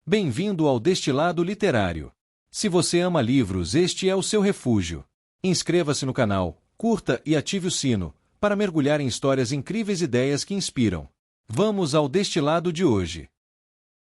Bem-vindo ao Destilado Literário. Se você ama livros, este é o seu refúgio. Inscreva-se no canal, curta e ative o sino, para mergulhar em histórias incríveis e ideias que inspiram. Vamos ao destilado de hoje.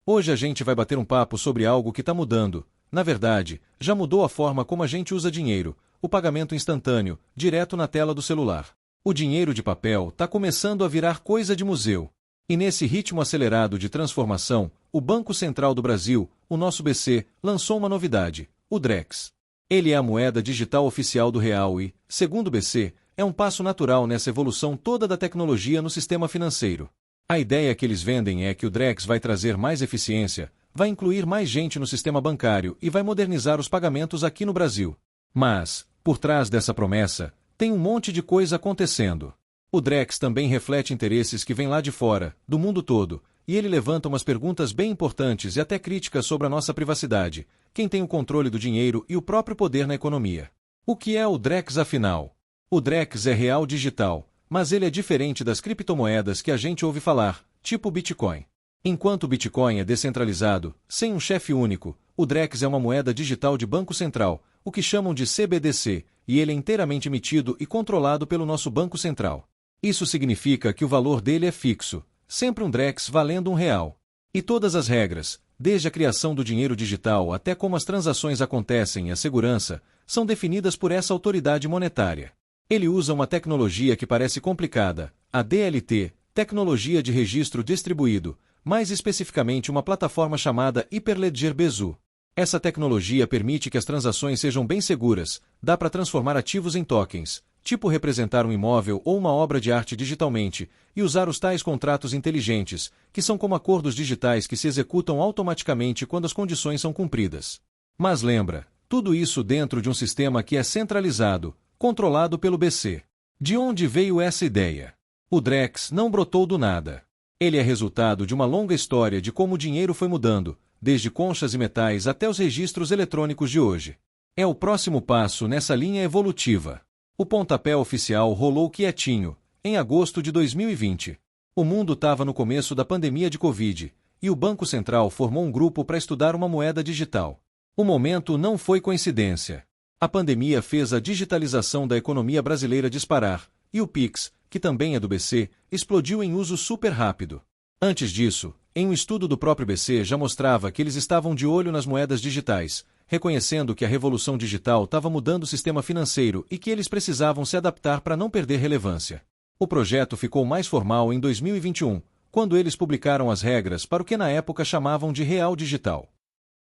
Hoje a gente vai bater um papo sobre algo que está mudando. Na verdade, já mudou a forma como a gente usa dinheiro, o pagamento instantâneo, direto na tela do celular. O dinheiro de papel está começando a virar coisa de museu. E nesse ritmo acelerado de transformação, o Banco Central do Brasil, o nosso BC, lançou uma novidade, o Drex. Ele é a moeda digital oficial do real e, segundo o BC, é um passo natural nessa evolução toda da tecnologia no sistema financeiro. A ideia que eles vendem é que o Drex vai trazer mais eficiência, vai incluir mais gente no sistema bancário e vai modernizar os pagamentos aqui no Brasil. Mas, por trás dessa promessa, tem um monte de coisa acontecendo. O Drex também reflete interesses que vêm lá de fora, do mundo todo, e ele levanta umas perguntas bem importantes e até críticas sobre a nossa privacidade, quem tem o controle do dinheiro e o próprio poder na economia. O que é o Drex afinal? O Drex é real digital, mas ele é diferente das criptomoedas que a gente ouve falar, tipo o Bitcoin. Enquanto o Bitcoin é descentralizado, sem um chefe único, o Drex é uma moeda digital de Banco Central, o que chamam de CBDC, e ele é inteiramente emitido e controlado pelo nosso Banco Central. Isso significa que o valor dele é fixo, sempre um Drex valendo R$1. E todas as regras, desde a criação do dinheiro digital até como as transações acontecem e a segurança, são definidas por essa autoridade monetária. Ele usa uma tecnologia que parece complicada, a DLT, Tecnologia de Registro Distribuído, mais especificamente uma plataforma chamada Hyperledger Besu. Essa tecnologia permite que as transações sejam bem seguras, dá para transformar ativos em tokens, tipo representar um imóvel ou uma obra de arte digitalmente, e usar os tais contratos inteligentes, que são como acordos digitais que se executam automaticamente quando as condições são cumpridas. Mas lembra, tudo isso dentro de um sistema que é centralizado, controlado pelo BC. De onde veio essa ideia? O Drex não brotou do nada. Ele é resultado de uma longa história de como o dinheiro foi mudando, desde conchas e metais até os registros eletrônicos de hoje. É o próximo passo nessa linha evolutiva. O pontapé oficial rolou quietinho, em agosto de 2020. O mundo estava no começo da pandemia de Covid, e o Banco Central formou um grupo para estudar uma moeda digital. O momento não foi coincidência. A pandemia fez a digitalização da economia brasileira disparar, e o Pix, que também é do BC, explodiu em uso super rápido. Antes disso, em um estudo do próprio BC já mostrava que eles estavam de olho nas moedas digitais, reconhecendo que a revolução digital estava mudando o sistema financeiro e que eles precisavam se adaptar para não perder relevância. O projeto ficou mais formal em 2021, quando eles publicaram as regras para o que na época chamavam de real digital.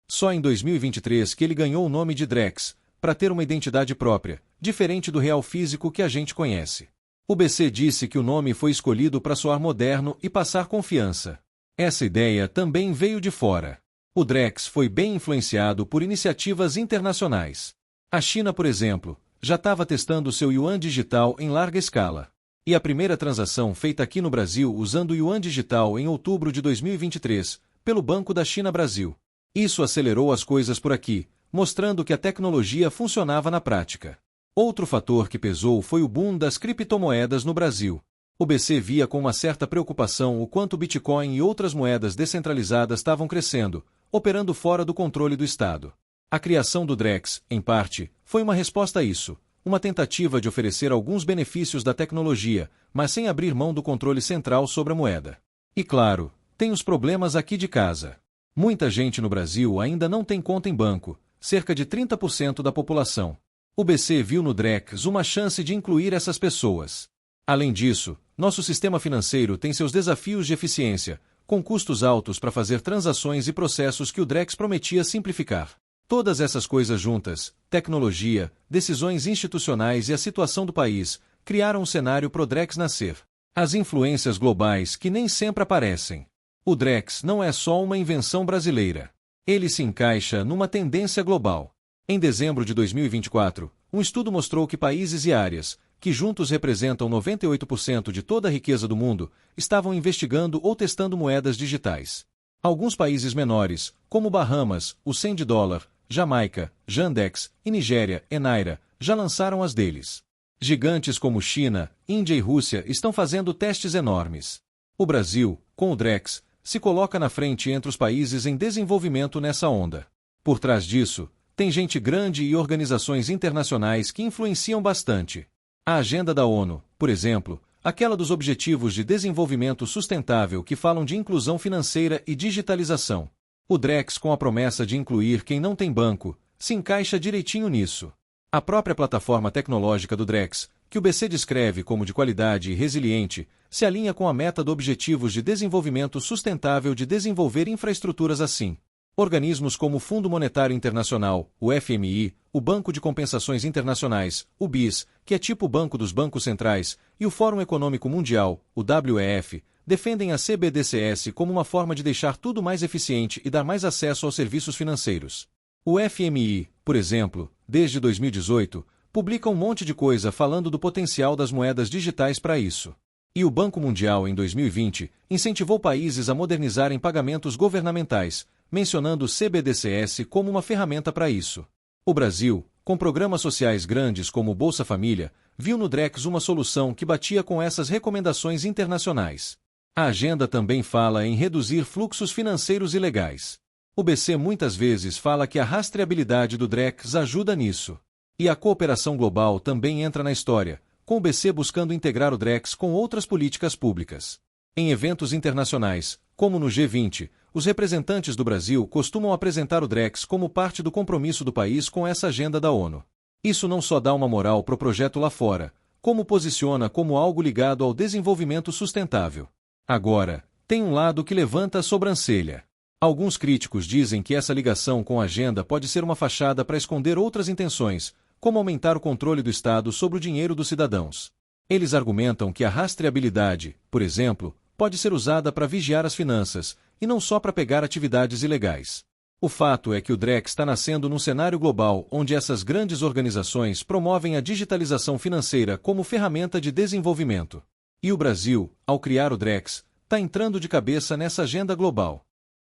Só em 2023 que ele ganhou o nome de Drex, para ter uma identidade própria, diferente do real físico que a gente conhece. O BC disse que o nome foi escolhido para soar moderno e passar confiança. Essa ideia também veio de fora. O Drex foi bem influenciado por iniciativas internacionais. A China, por exemplo, já estava testando seu yuan digital em larga escala. E a primeira transação feita aqui no Brasil usando o yuan digital em outubro de 2023, pelo Banco da China Brasil. Isso acelerou as coisas por aqui, mostrando que a tecnologia funcionava na prática. Outro fator que pesou foi o boom das criptomoedas no Brasil. O BC via com uma certa preocupação o quanto o Bitcoin e outras moedas descentralizadas estavam crescendo, operando fora do controle do Estado. A criação do Drex, em parte, foi uma resposta a isso, uma tentativa de oferecer alguns benefícios da tecnologia, mas sem abrir mão do controle central sobre a moeda. E claro, tem os problemas aqui de casa. Muita gente no Brasil ainda não tem conta em banco, cerca de 30% da população. O BC viu no Drex uma chance de incluir essas pessoas. Além disso, nosso sistema financeiro tem seus desafios de eficiência, com custos altos para fazer transações e processos que o Drex prometia simplificar. Todas essas coisas juntas, tecnologia, decisões institucionais e a situação do país, criaram um cenário pro Drex nascer. As influências globais que nem sempre aparecem. O Drex não é só uma invenção brasileira. Ele se encaixa numa tendência global. Em dezembro de 2024, um estudo mostrou que países e áreas, que juntos representam 98% de toda a riqueza do mundo, estavam investigando ou testando moedas digitais. Alguns países menores, como Bahamas, o 100 de dólar, Jamaica, Yandex e Nigéria, Enaira, já lançaram as deles. Gigantes como China, Índia e Rússia estão fazendo testes enormes. O Brasil, com o Drex, se coloca na frente entre os países em desenvolvimento nessa onda. Por trás disso, tem gente grande e organizações internacionais que influenciam bastante. A agenda da ONU, por exemplo, aquela dos Objetivos de Desenvolvimento Sustentável que falam de inclusão financeira e digitalização. O DREX, com a promessa de incluir quem não tem banco, se encaixa direitinho nisso. A própria plataforma tecnológica do DREX, que o BC descreve como de qualidade e resiliente, se alinha com a meta do Objetivos de Desenvolvimento Sustentável de desenvolver infraestruturas assim. Organismos como o Fundo Monetário Internacional, o FMI, o Banco de Compensações Internacionais, o BIS, que é tipo o Banco dos Bancos Centrais, e o Fórum Econômico Mundial, o WEF, defendem a CBDCS como uma forma de deixar tudo mais eficiente e dar mais acesso aos serviços financeiros. O FMI, por exemplo, desde 2018, publica um monte de coisa falando do potencial das moedas digitais para isso. E o Banco Mundial, em 2020, incentivou países a modernizarem pagamentos governamentais, mencionando o CBDCS como uma ferramenta para isso. O Brasil, com programas sociais grandes como o Bolsa Família, viu no DREX uma solução que batia com essas recomendações internacionais. A agenda também fala em reduzir fluxos financeiros ilegais. O BC muitas vezes fala que a rastreabilidade do DREX ajuda nisso. E a cooperação global também entra na história, com o BC buscando integrar o DREX com outras políticas públicas. Em eventos internacionais, como no G20, os representantes do Brasil costumam apresentar o DREX como parte do compromisso do país com essa agenda da ONU. Isso não só dá uma moral pro projeto lá fora, como posiciona como algo ligado ao desenvolvimento sustentável. Agora, tem um lado que levanta a sobrancelha. Alguns críticos dizem que essa ligação com a agenda pode ser uma fachada para esconder outras intenções, como aumentar o controle do Estado sobre o dinheiro dos cidadãos. Eles argumentam que a rastreabilidade, por exemplo, pode ser usada para vigiar as finanças, e não só para pegar atividades ilegais. O fato é que o DREX está nascendo num cenário global onde essas grandes organizações promovem a digitalização financeira como ferramenta de desenvolvimento. E o Brasil, ao criar o DREX, está entrando de cabeça nessa agenda global.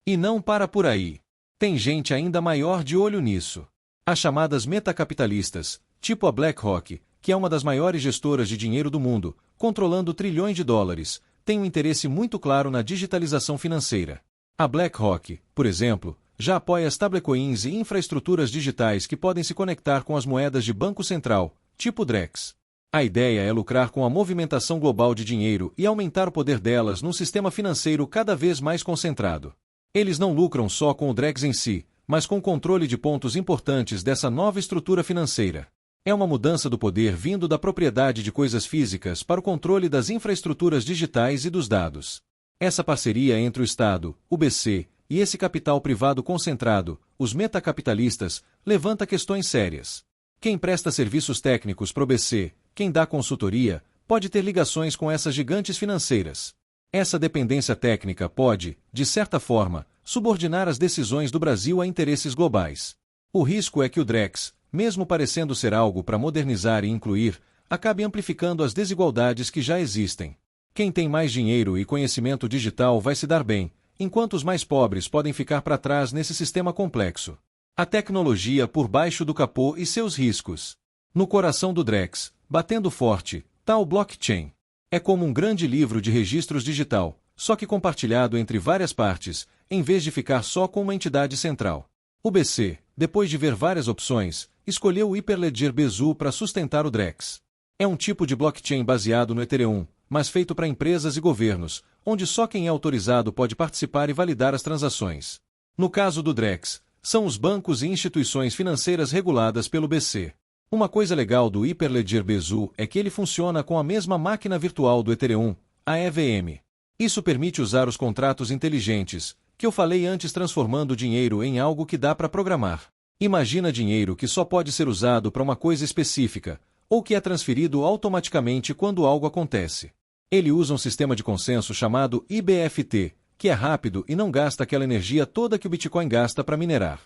E não para por aí. Tem gente ainda maior de olho nisso. As chamadas metacapitalistas, tipo a BlackRock, que é uma das maiores gestoras de dinheiro do mundo, controlando trilhões de dólares, tem um interesse muito claro na digitalização financeira. A BlackRock, por exemplo, já apoia stablecoins e infraestruturas digitais que podem se conectar com as moedas de banco central, tipo DREX. A ideia é lucrar com a movimentação global de dinheiro e aumentar o poder delas num sistema financeiro cada vez mais concentrado. Eles não lucram só com o DREX em si, mas com o controle de pontos importantes dessa nova estrutura financeira. É uma mudança do poder vindo da propriedade de coisas físicas para o controle das infraestruturas digitais e dos dados. Essa parceria entre o Estado, o BC, e esse capital privado concentrado, os metacapitalistas, levanta questões sérias. Quem presta serviços técnicos para o BC, quem dá consultoria, pode ter ligações com essas gigantes financeiras. Essa dependência técnica pode, de certa forma, subordinar as decisões do Brasil a interesses globais. O risco é que o DREX, mesmo parecendo ser algo para modernizar e incluir, acabe amplificando as desigualdades que já existem. Quem tem mais dinheiro e conhecimento digital vai se dar bem, enquanto os mais pobres podem ficar para trás nesse sistema complexo. A tecnologia por baixo do capô e seus riscos. No coração do DREX, batendo forte, está o blockchain. É como um grande livro de registros digital, só que compartilhado entre várias partes, em vez de ficar só com uma entidade central. O BC, depois de ver várias opções, escolheu o Hyperledger Besu para sustentar o DREX. É um tipo de blockchain baseado no Ethereum, mas feito para empresas e governos, onde só quem é autorizado pode participar e validar as transações. No caso do DREX, são os bancos e instituições financeiras reguladas pelo BC. Uma coisa legal do Hyperledger Besu é que ele funciona com a mesma máquina virtual do Ethereum, a EVM. Isso permite usar os contratos inteligentes, que eu falei antes, transformando o dinheiro em algo que dá para programar. Imagina dinheiro que só pode ser usado para uma coisa específica, ou que é transferido automaticamente quando algo acontece. Ele usa um sistema de consenso chamado IBFT, que é rápido e não gasta aquela energia toda que o Bitcoin gasta para minerar.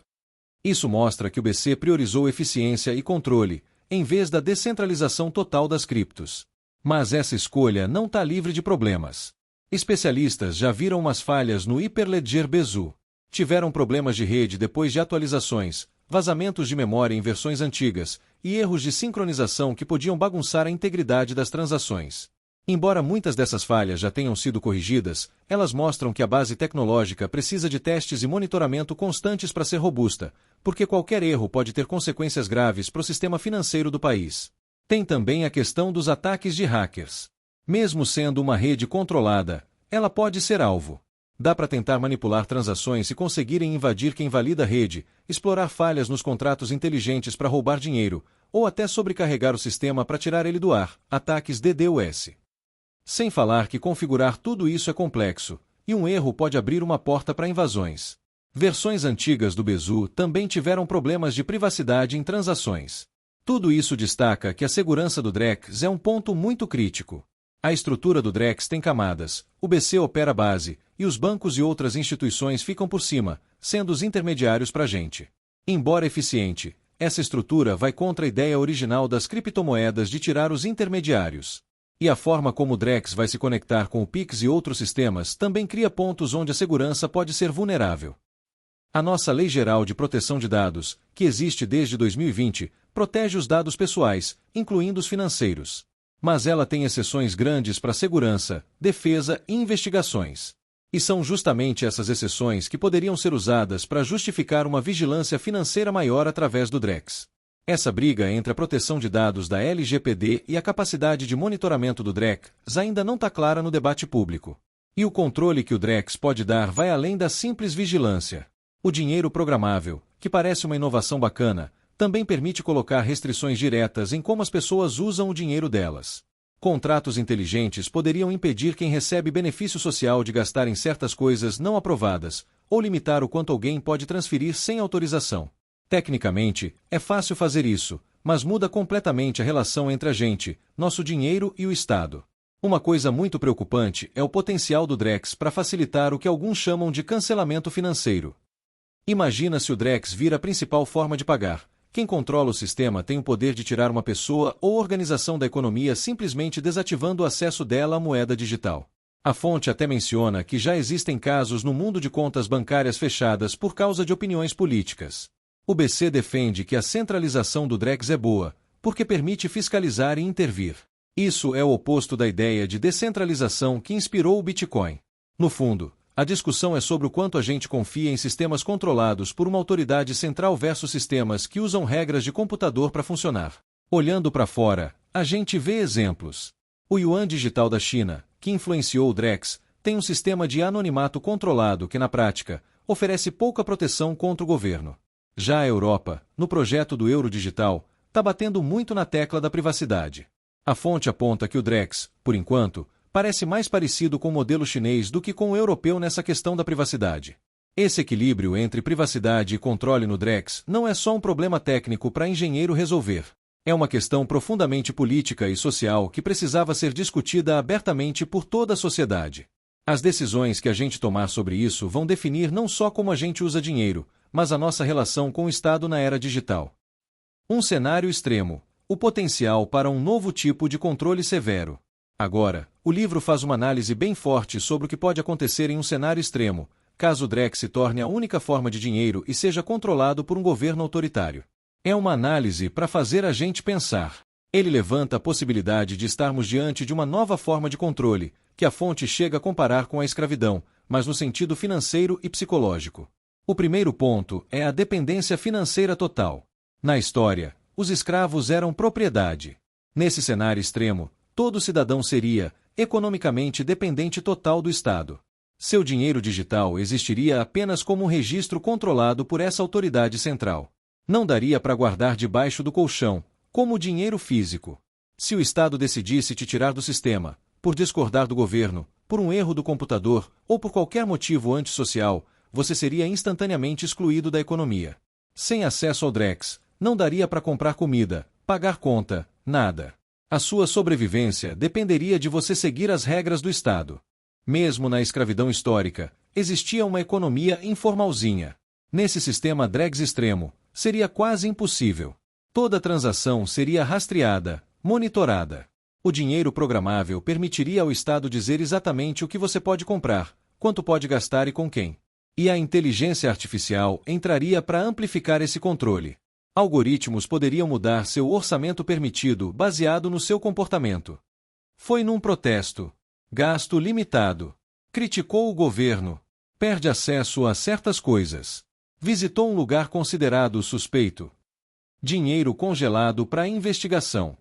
Isso mostra que o BC priorizou eficiência e controle, em vez da descentralização total das criptos. Mas essa escolha não está livre de problemas. Especialistas já viram umas falhas no Hyperledger Besu. Tiveram problemas de rede depois de atualizações, vazamentos de memória em versões antigas e erros de sincronização que podiam bagunçar a integridade das transações. Embora muitas dessas falhas já tenham sido corrigidas, elas mostram que a base tecnológica precisa de testes e monitoramento constantes para ser robusta, porque qualquer erro pode ter consequências graves para o sistema financeiro do país. Tem também a questão dos ataques de hackers. Mesmo sendo uma rede controlada, ela pode ser alvo. Dá para tentar manipular transações e conseguirem invadir quem valida a rede, explorar falhas nos contratos inteligentes para roubar dinheiro, ou até sobrecarregar o sistema para tirar ele do ar, ataques DDoS. Sem falar que configurar tudo isso é complexo, e um erro pode abrir uma porta para invasões. Versões antigas do Besu também tiveram problemas de privacidade em transações. Tudo isso destaca que a segurança do Drex é um ponto muito crítico. A estrutura do Drex tem camadas, o BC opera a base, e os bancos e outras instituições ficam por cima, sendo os intermediários para a gente. Embora eficiente, essa estrutura vai contra a ideia original das criptomoedas de tirar os intermediários. E a forma como o Drex vai se conectar com o Pix e outros sistemas também cria pontos onde a segurança pode ser vulnerável. A nossa Lei Geral de Proteção de Dados, que existe desde 2020, protege os dados pessoais, incluindo os financeiros. Mas ela tem exceções grandes para segurança, defesa e investigações. E são justamente essas exceções que poderiam ser usadas para justificar uma vigilância financeira maior através do Drex. Essa briga entre a proteção de dados da LGPD e a capacidade de monitoramento do Drex ainda não está clara no debate público. E o controle que o Drex pode dar vai além da simples vigilância. O dinheiro programável, que parece uma inovação bacana, também permite colocar restrições diretas em como as pessoas usam o dinheiro delas. Contratos inteligentes poderiam impedir quem recebe benefício social de gastar em certas coisas não aprovadas, ou limitar o quanto alguém pode transferir sem autorização. Tecnicamente, é fácil fazer isso, mas muda completamente a relação entre a gente, nosso dinheiro e o Estado. Uma coisa muito preocupante é o potencial do Drex para facilitar o que alguns chamam de cancelamento financeiro. Imagina se o Drex vira a principal forma de pagar. Quem controla o sistema tem o poder de tirar uma pessoa ou organização da economia simplesmente desativando o acesso dela à moeda digital. A fonte até menciona que já existem casos no mundo de contas bancárias fechadas por causa de opiniões políticas. O BC defende que a centralização do Drex é boa, porque permite fiscalizar e intervir. Isso é o oposto da ideia de descentralização que inspirou o Bitcoin. No fundo, a discussão é sobre o quanto a gente confia em sistemas controlados por uma autoridade central versus sistemas que usam regras de computador para funcionar. Olhando para fora, a gente vê exemplos. O Yuan digital da China, que influenciou o Drex, tem um sistema de anonimato controlado que, na prática, oferece pouca proteção contra o governo. Já a Europa, no projeto do euro digital, está batendo muito na tecla da privacidade. A fonte aponta que o Drex, por enquanto, parece mais parecido com o modelo chinês do que com o europeu nessa questão da privacidade. Esse equilíbrio entre privacidade e controle no Drex não é só um problema técnico para engenheiro resolver. É uma questão profundamente política e social que precisava ser discutida abertamente por toda a sociedade. As decisões que a gente tomar sobre isso vão definir não só como a gente usa dinheiro, mas a nossa relação com o Estado na era digital. Um cenário extremo: o potencial para um novo tipo de controle severo. Agora, o livro faz uma análise bem forte sobre o que pode acontecer em um cenário extremo, caso o Drex se torne a única forma de dinheiro e seja controlado por um governo autoritário. É uma análise para fazer a gente pensar. Ele levanta a possibilidade de estarmos diante de uma nova forma de controle, que a fonte chega a comparar com a escravidão, mas no sentido financeiro e psicológico. O primeiro ponto é a dependência financeira total. Na história, os escravos eram propriedade. Nesse cenário extremo, todo cidadão seria, economicamente dependente total do Estado. Seu dinheiro digital existiria apenas como um registro controlado por essa autoridade central. Não daria para guardar debaixo do colchão, como o dinheiro físico. Se o Estado decidisse te tirar do sistema, por discordar do governo, por um erro do computador ou por qualquer motivo antissocial, você seria instantaneamente excluído da economia. Sem acesso ao Drex, não daria para comprar comida, pagar conta, nada. A sua sobrevivência dependeria de você seguir as regras do Estado. Mesmo na escravidão histórica, existia uma economia informalzinha. Nesse sistema Drex extremo, seria quase impossível. Toda transação seria rastreada, monitorada. O dinheiro programável permitiria ao Estado dizer exatamente o que você pode comprar, quanto pode gastar e com quem. E a inteligência artificial entraria para amplificar esse controle. Algoritmos poderiam mudar seu orçamento permitido baseado no seu comportamento. Foi num protesto. Gasto limitado. Criticou o governo. Perde acesso a certas coisas. Visitou um lugar considerado suspeito. Dinheiro congelado para investigação.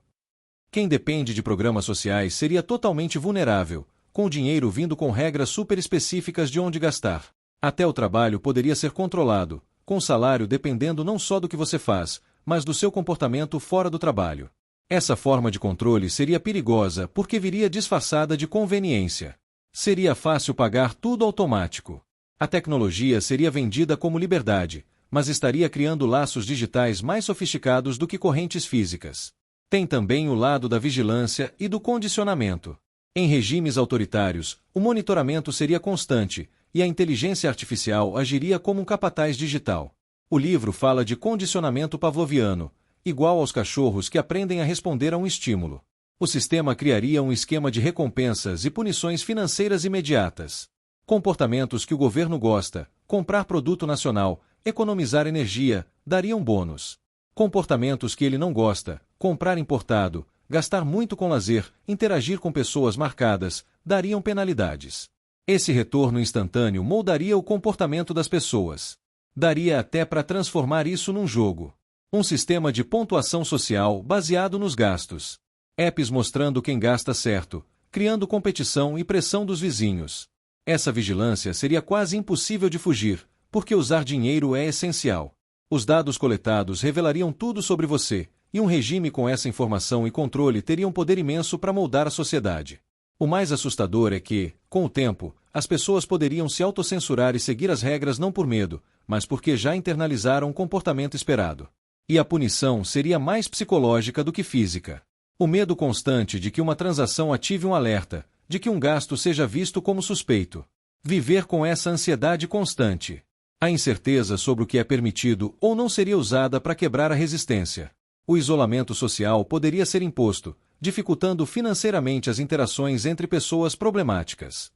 Quem depende de programas sociais seria totalmente vulnerável, com o dinheiro vindo com regras super específicas de onde gastar. Até o trabalho poderia ser controlado, com o salário dependendo não só do que você faz, mas do seu comportamento fora do trabalho. Essa forma de controle seria perigosa porque viria disfarçada de conveniência. Seria fácil pagar tudo automático. A tecnologia seria vendida como liberdade, mas estaria criando laços digitais mais sofisticados do que correntes físicas. Tem também o lado da vigilância e do condicionamento. Em regimes autoritários, o monitoramento seria constante, e a inteligência artificial agiria como um capataz digital. O livro fala de condicionamento pavloviano, igual aos cachorros que aprendem a responder a um estímulo. O sistema criaria um esquema de recompensas e punições financeiras imediatas. Comportamentos que o governo gosta, comprar produto nacional, economizar energia, dariam bônus. Comportamentos que ele não gosta, comprar importado, gastar muito com lazer, interagir com pessoas marcadas, dariam penalidades. Esse retorno instantâneo moldaria o comportamento das pessoas. Daria até para transformar isso num jogo. Um sistema de pontuação social baseado nos gastos. Apps mostrando quem gasta certo, criando competição e pressão dos vizinhos. Essa vigilância seria quase impossível de fugir, porque usar dinheiro é essencial. Os dados coletados revelariam tudo sobre você, e um regime com essa informação e controle teria um poder imenso para moldar a sociedade. O mais assustador é que, com o tempo, as pessoas poderiam se autocensurar e seguir as regras não por medo, mas porque já internalizaram o comportamento esperado. E a punição seria mais psicológica do que física. O medo constante de que uma transação ative um alerta, de que um gasto seja visto como suspeito. Viver com essa ansiedade constante. A incerteza sobre o que é permitido ou não seria usada para quebrar a resistência. O isolamento social poderia ser imposto, dificultando financeiramente as interações entre pessoas problemáticas.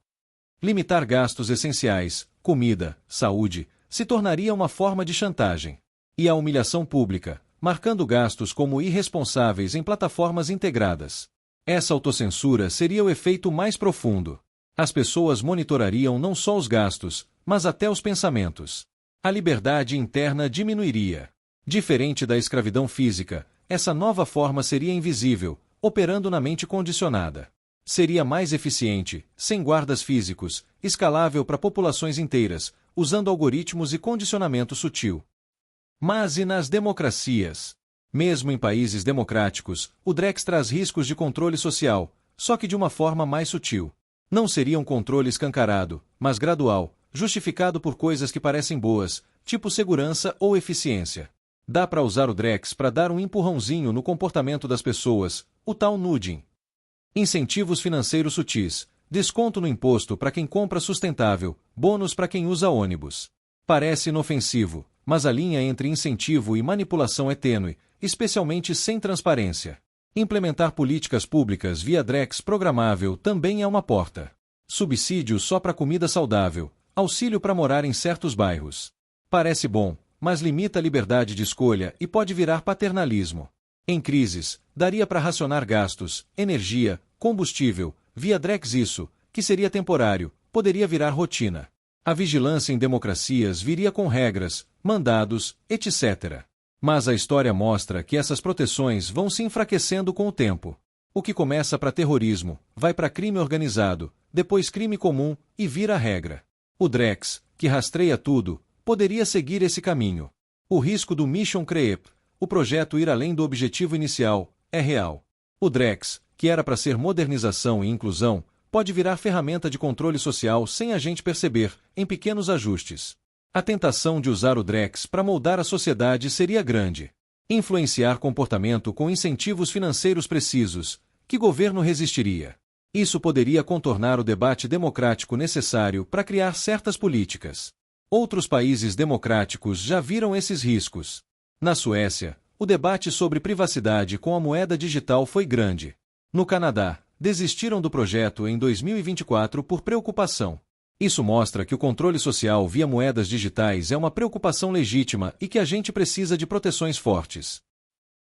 Limitar gastos essenciais, comida, saúde, se tornaria uma forma de chantagem. E a humilhação pública, marcando gastos como irresponsáveis em plataformas integradas. Essa autocensura seria o efeito mais profundo. As pessoas monitorariam não só os gastos, mas até os pensamentos. A liberdade interna diminuiria. Diferente da escravidão física, essa nova forma seria invisível, operando na mente condicionada. Seria mais eficiente, sem guardas físicos, escalável para populações inteiras, usando algoritmos e condicionamento sutil. Mas e nas democracias? Mesmo em países democráticos, o Drex traz riscos de controle social, só que de uma forma mais sutil. Não seria um controle escancarado, mas gradual, justificado por coisas que parecem boas, tipo segurança ou eficiência. Dá para usar o Drex para dar um empurrãozinho no comportamento das pessoas, o tal nudging. Incentivos financeiros sutis, desconto no imposto para quem compra sustentável, bônus para quem usa ônibus. Parece inofensivo, mas a linha entre incentivo e manipulação é tênue, especialmente sem transparência. Implementar políticas públicas via Drex programável também é uma porta. Subsídio só para comida saudável, auxílio para morar em certos bairros. Parece bom, mas limita a liberdade de escolha e pode virar paternalismo. Em crises, daria para racionar gastos, energia, combustível, via Drex isso, que seria temporário, poderia virar rotina. A vigilância em democracias viria com regras, mandados, etc. Mas a história mostra que essas proteções vão se enfraquecendo com o tempo. O que começa para terrorismo, vai para crime organizado, depois crime comum e vira regra. O Drex, que rastreia tudo, poderia seguir esse caminho. O risco do Mission Creep, o projeto ir além do objetivo inicial, é real. O Drex, que era para ser modernização e inclusão, pode virar ferramenta de controle social sem a gente perceber, em pequenos ajustes. A tentação de usar o Drex para moldar a sociedade seria grande. Influenciar comportamento com incentivos financeiros precisos, que governo resistiria? Isso poderia contornar o debate democrático necessário para criar certas políticas. Outros países democráticos já viram esses riscos. Na Suécia, o debate sobre privacidade com a moeda digital foi grande. No Canadá, desistiram do projeto em 2024 por preocupação. Isso mostra que o controle social via moedas digitais é uma preocupação legítima e que a gente precisa de proteções fortes.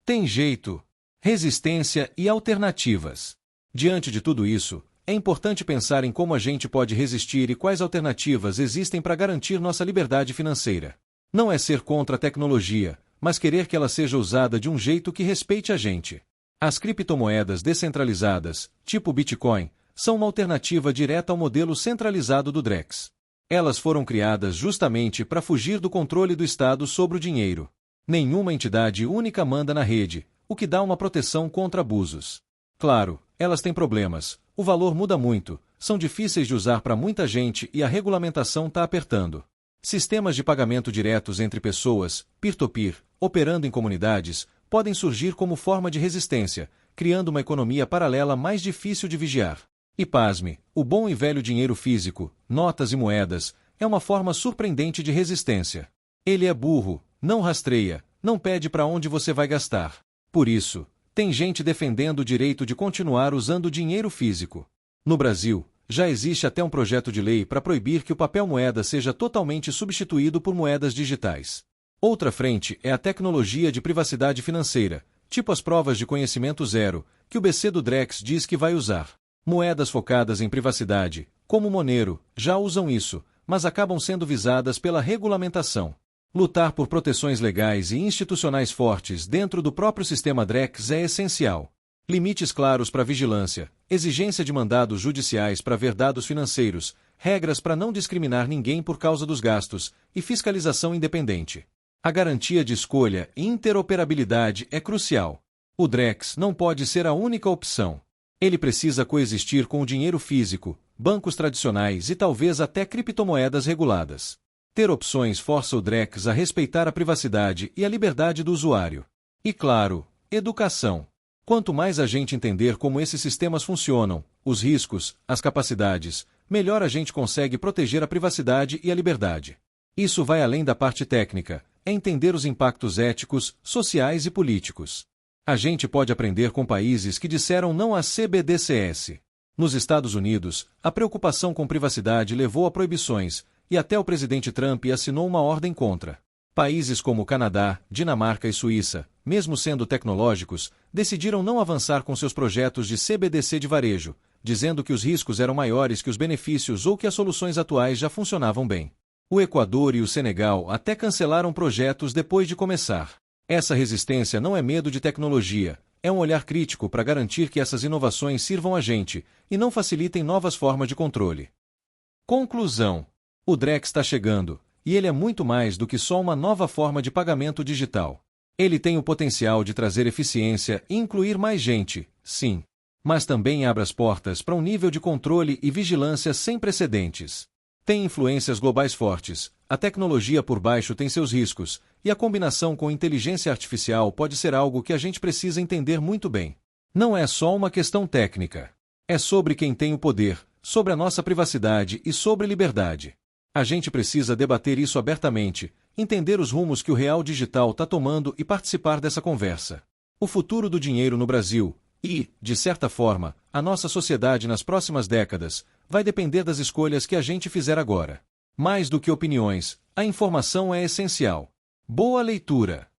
Tem jeito. Resistência e alternativas. Diante de tudo isso, é importante pensar em como a gente pode resistir e quais alternativas existem para garantir nossa liberdade financeira. Não é ser contra a tecnologia, mas querer que ela seja usada de um jeito que respeite a gente. As criptomoedas descentralizadas, tipo Bitcoin, são uma alternativa direta ao modelo centralizado do Drex. Elas foram criadas justamente para fugir do controle do Estado sobre o dinheiro. Nenhuma entidade única manda na rede, o que dá uma proteção contra abusos. Claro, elas têm problemas, o valor muda muito, são difíceis de usar para muita gente e a regulamentação está apertando. Sistemas de pagamento diretos entre pessoas, peer-to-peer, operando em comunidades, podem surgir como forma de resistência, criando uma economia paralela mais difícil de vigiar. E pasme, o bom e velho dinheiro físico, notas e moedas, é uma forma surpreendente de resistência. Ele é burro, não rastreia, não pede para onde você vai gastar. Por isso, tem gente defendendo o direito de continuar usando dinheiro físico. No Brasil, já existe até um projeto de lei para proibir que o papel moeda seja totalmente substituído por moedas digitais. Outra frente é a tecnologia de privacidade financeira, tipo as provas de conhecimento zero, que o BC do Drex diz que vai usar. Moedas focadas em privacidade, como o Monero, já usam isso, mas acabam sendo visadas pela regulamentação. Lutar por proteções legais e institucionais fortes dentro do próprio sistema Drex é essencial. Limites claros para vigilância, exigência de mandados judiciais para ver dados financeiros, regras para não discriminar ninguém por causa dos gastos e fiscalização independente. A garantia de escolha e interoperabilidade é crucial. O Drex não pode ser a única opção. Ele precisa coexistir com o dinheiro físico, bancos tradicionais e talvez até criptomoedas reguladas. Ter opções força o Drex a respeitar a privacidade e a liberdade do usuário. E claro, educação. Quanto mais a gente entender como esses sistemas funcionam, os riscos, as capacidades, melhor a gente consegue proteger a privacidade e a liberdade. Isso vai além da parte técnica, é entender os impactos éticos, sociais e políticos. A gente pode aprender com países que disseram não a CBDCs. Nos Estados Unidos, a preocupação com privacidade levou a proibições, e até o presidente Trump assinou uma ordem contra. Países como Canadá, Dinamarca e Suíça, mesmo sendo tecnológicos, decidiram não avançar com seus projetos de CBDC de varejo, dizendo que os riscos eram maiores que os benefícios ou que as soluções atuais já funcionavam bem. O Equador e o Senegal até cancelaram projetos depois de começar. Essa resistência não é medo de tecnologia, é um olhar crítico para garantir que essas inovações sirvam a gente e não facilitem novas formas de controle. Conclusão: o Drex está chegando, e ele é muito mais do que só uma nova forma de pagamento digital. Ele tem o potencial de trazer eficiência e incluir mais gente, sim. Mas também abre as portas para um nível de controle e vigilância sem precedentes. Tem influências globais fortes, a tecnologia por baixo tem seus riscos, e a combinação com inteligência artificial pode ser algo que a gente precisa entender muito bem. Não é só uma questão técnica. É sobre quem tem o poder, sobre a nossa privacidade e sobre liberdade. A gente precisa debater isso abertamente, entender os rumos que o real digital está tomando e participar dessa conversa. O futuro do dinheiro no Brasil e, de certa forma, a nossa sociedade nas próximas décadas vai depender das escolhas que a gente fizer agora. Mais do que opiniões, a informação é essencial. Boa leitura!